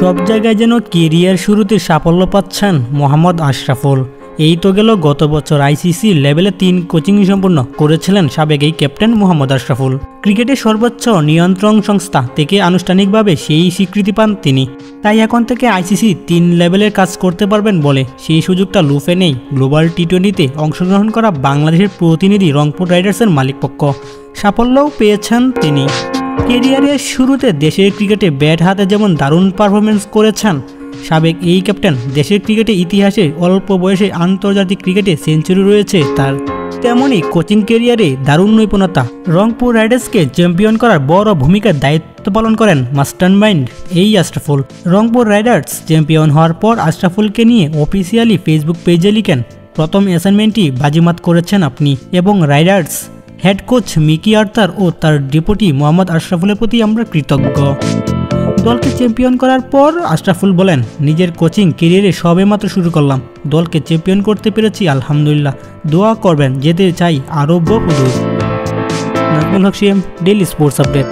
সব জায়গায় যেন কেরিয়ার শুরুতে সাফল্য পাচ্ছেন মোহাম্মদ আশরাফুল। এই তো গেল গত বছর আইসিসি লেভেলে 3 কোচিং সম্পূর্ণ করেছিলেন সাবেক এই ক্যাপ্টেন মোহাম্মদ আশরাফুল। ক্রিকেটের সর্বোচ্চ নিয়ন্ত্রণ সংস্থা থেকে আনুষ্ঠানিকভাবে সেই স্বীকৃতি পান তিনি। তাই এখন থেকে আইসিসি 3 লেভেলের কাজ করতে পারবেন বলে সেই সুযোগটা লুফে নেই গ্লোবাল টি20তে অংশগ্রহণ করা বাংলাদেশের প্রতিনিধি রংপুর রাইডার্সের মালিকপক্ষ। সাফল্যও পেয়েছেন তিনি। কেরিয়ারের শুরুতে দেশের ক্রিকেটে ব্যাট হাতে যেমন দারুণ পারফরমেন্স করেছেন সাবেক এই ক্যাপ্টেন, দেশের ক্রিকেটে ইতিহাসে অল্প বয়সে আন্তর্জাতিক ক্রিকেটে সেঞ্চুরি রয়েছে তার। তেমনই কোচিং কেরিয়ারে দারুণ নৈপুণতা। রংপুর রাইডার্সকে চ্যাম্পিয়ন করার বড় ভূমিকার দায়িত্ব পালন করেন মাস্টারমাইন্ড এই আশরাফুল। রংপুর রাইডার্স চ্যাম্পিয়ন হওয়ার পর আশরাফুলকে নিয়ে অফিসিয়ালি ফেসবুক পেজে লিখেন, প্রথম অ্যাসাইনমেন্টটি বাজিমাত করেছেন আপনি এবং Riders head coach Mickey Arthur ও তার ডেপুটি মোহাম্মদ আশরাফুলের প্রতি আমরা কৃতজ্ঞ। দলকে চ্যাম্পিয়ন করার পর আশরাফুল বলেন, নিজের কোচিং কেরিয়ারে সবেমাত্র শুরু করলাম, দলকে চ্যাম্পিয়ন করতে পেরেছি আলহামদুলিল্লাহ, দোয়া করবেন, যেতে চাই আরও বহুদূর। নাজমুল হক সিএম, ডেইলি স্পোর্টস আপডেট।